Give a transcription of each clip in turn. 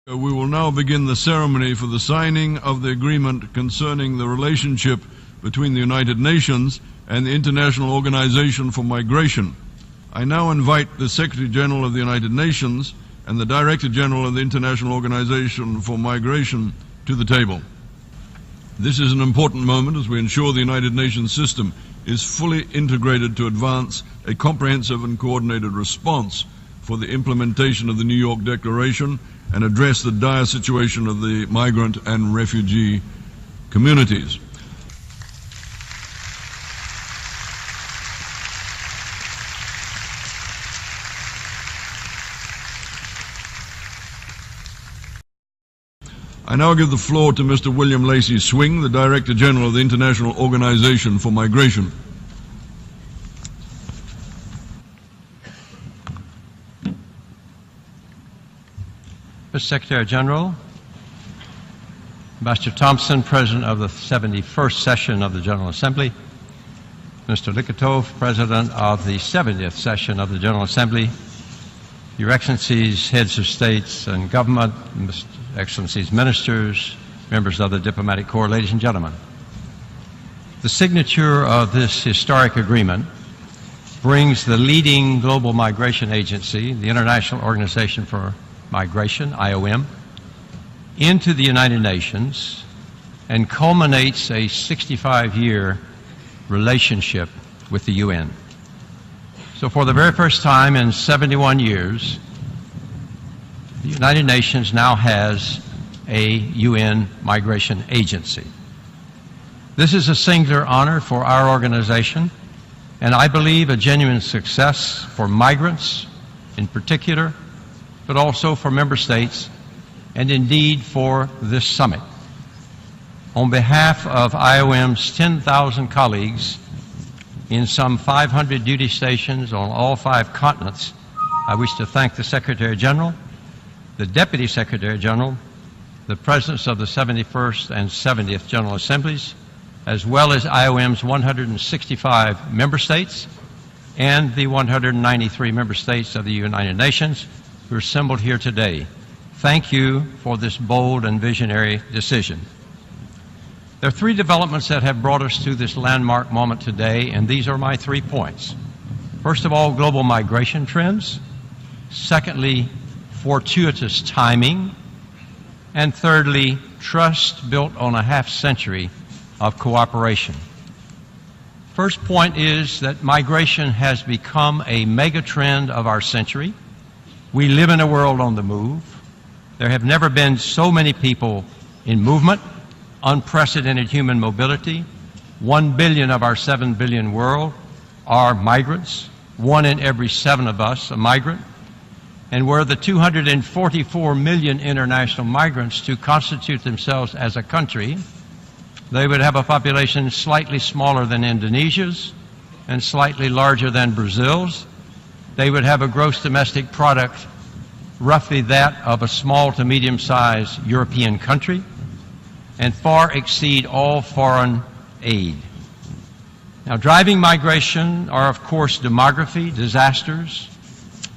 We will now begin the ceremony for the signing of the agreement concerning the relationship between the United Nations and the International Organization for Migration. I now invite the Secretary General of the United Nations and the Director General of the International Organization for Migration to the table. This is an important moment as we ensure the United Nations system is fully integrated to advance a comprehensive and coordinated response for the implementation of the New York Declaration and address the dire situation of the migrant and refugee communities. I now give the floor to Mr. William Lacey Swing, the Director General of the International Organization for Migration. Mr. Secretary General, Ambassador Thompson, President of the 71st Session of the General Assembly, Mr. Likatov, President of the 70th Session of the General Assembly, Your Excellencies, Heads of States and Government, Excellencies, Ministers, members of the Diplomatic Corps, ladies and gentlemen. The signature of this historic agreement brings the leading global migration agency, the International Organization for Migration, IOM, into the United Nations and culminates a 65-year relationship with the UN. So for the very first time in 71 years, the United Nations now has a UN migration agency. This is a singular honor for our organization, and I believe a genuine success for migrants in particular, but also for member states, and indeed for this summit. On behalf of IOM's 10,000 colleagues in some 500 duty stations on all 5 continents, I wish to thank the Secretary General, the Deputy Secretary General, the Presidents of the 71st and 70th General Assemblies, as well as IOM's 165 member states and the 193 member states of the United Nations who are assembled here today. Thank you for this bold and visionary decision. There are 3 developments that have brought us to this landmark moment today, and these are my 3 points. First of all, global migration trends. Secondly, fortuitous timing. And thirdly, trust built on a half-century of cooperation. First point is that migration has become a mega trend of our century. We live in a world on the move. There have never been so many people in movement, unprecedented human mobility. 1 billion of our 7 billion world are migrants. 1 in every 7 of us a migrant. And were the 244 million international migrants to constitute themselves as a country, they would have a population slightly smaller than Indonesia's and slightly larger than Brazil's. They would have a gross domestic product roughly that of a small to medium-sized European country and far exceed all foreign aid. Now, driving migration are, of course, demography, disasters,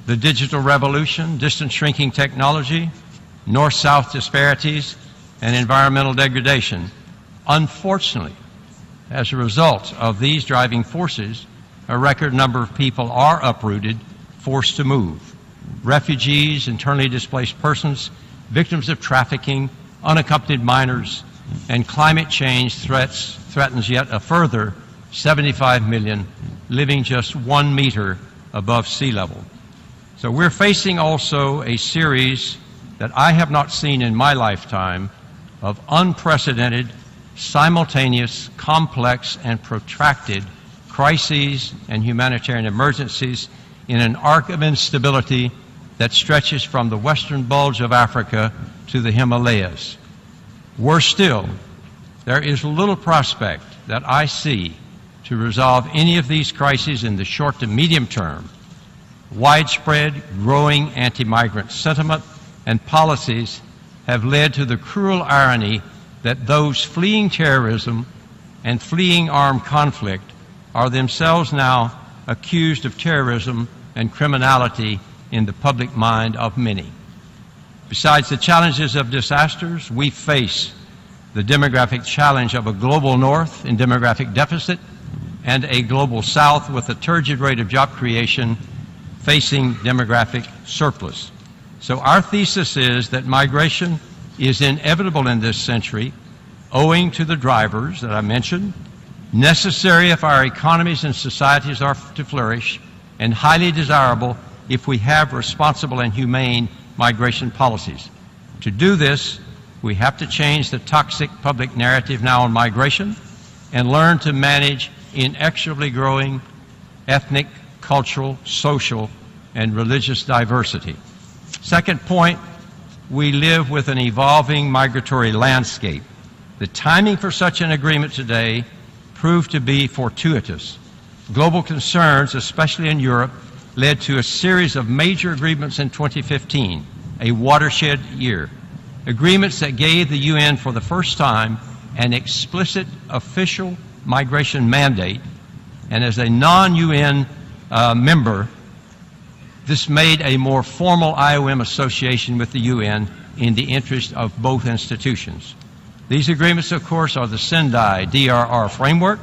the digital revolution, distance shrinking technology, north-south disparities, and environmental degradation. Unfortunately, as a result of these driving forces, a record number of people are uprooted, forced to move. Refugees, internally displaced persons, victims of trafficking, unaccompanied minors, and climate change threatens yet a further 75 million living just 1 meter above sea level. So we're facing also a series that I have not seen in my lifetime of unprecedented, simultaneous, complex, and protracted crises and humanitarian emergencies in an arc of instability that stretches from the western bulge of Africa to the Himalayas. Worse still, there is little prospect that I see to resolve any of these crises in the short to medium term. Widespread, growing anti-migrant sentiment and policies have led to the cruel irony that those fleeing terrorism and fleeing armed conflict are themselves now accused of terrorism and criminality in the public mind of many. Besides the challenges of disasters, we face the demographic challenge of a global north in demographic deficit and a global south with a turgid rate of job creation facing demographic surplus. So our thesis is that migration is inevitable in this century, owing to the drivers that I mentioned, necessary if our economies and societies are to flourish, and highly desirable if we have responsible and humane migration policies. To do this, we have to change the toxic public narrative now on migration and learn to manage inexorably growing ethnic, cultural, social, and religious diversity. Second point, we live with an evolving migratory landscape. The timing for such an agreement today proved to be fortuitous. Global concerns, especially in Europe, led to a series of major agreements in 2015, a watershed year. Agreements that gave the UN for the first time an explicit official migration mandate, and as a non-UN member, this made a more formal IOM association with the UN in the interest of both institutions. These agreements, of course, are the Sendai DRR framework,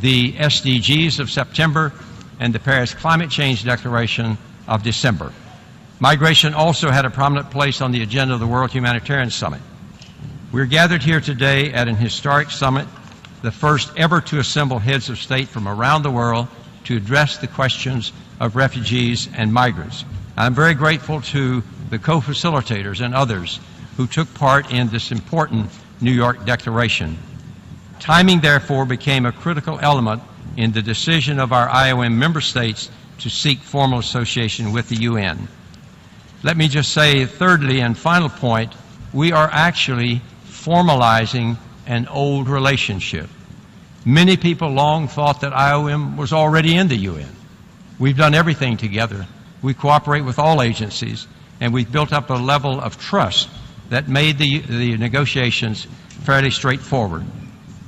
the SDGs of September, and the Paris Climate Change Declaration of December. Migration also had a prominent place on the agenda of the World Humanitarian Summit. We're gathered here today at an historic summit, the first ever to assemble heads of state from around the world to address the questions of refugees and migrants. I'm very grateful to the co-facilitators and others who took part in this important New York Declaration. Timing, therefore, became a critical element in the decision of our IOM member states to seek formal association with the UN. Let me just say, thirdly and final point, we are actually formalizing an old relationship. Many people long thought that IOM was already in the UN. We've done everything together. We cooperate with all agencies, and we've built up a level of trust that made the negotiations fairly straightforward.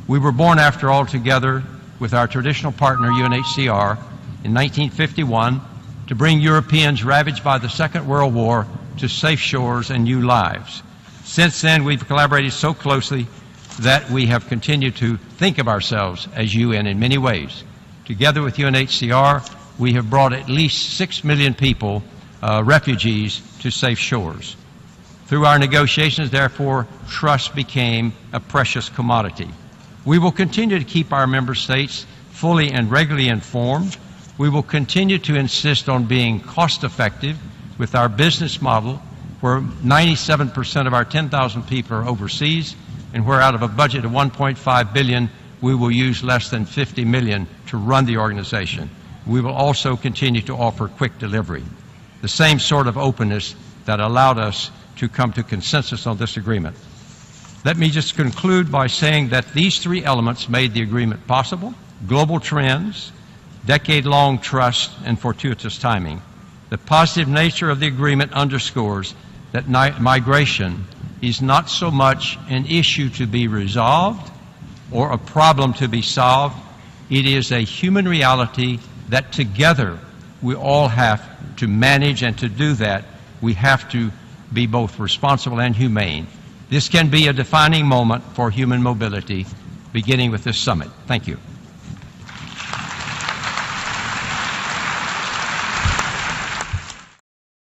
We were born, after all, together with our traditional partner, UNHCR, in 1951 to bring Europeans ravaged by the Second World War to safe shores and new lives. Since then, we've collaborated so closely that we have continued to think of ourselves as UN in many ways. Together with UNHCR, we have brought at least 6 million people, refugees, to safe shores. Through our negotiations, therefore, trust became a precious commodity. We will continue to keep our member states fully and regularly informed. We will continue to insist on being cost-effective with our business model, where 97% of our 10,000 people are overseas, and where out of a budget of $1.5 billion, we will use less than $50 million to run the organization. We will also continue to offer quick delivery, the same sort of openness that allowed us to come to consensus on this agreement. Let me just conclude by saying that these three elements made the agreement possible: global trends, decade-long trust, and fortuitous timing. The positive nature of the agreement underscores that migration is not so much an issue to be resolved or a problem to be solved. It is a human reality that together we all have to manage, and to do that, we have to be both responsible and humane. This can be a defining moment for human mobility, beginning with this summit. Thank you.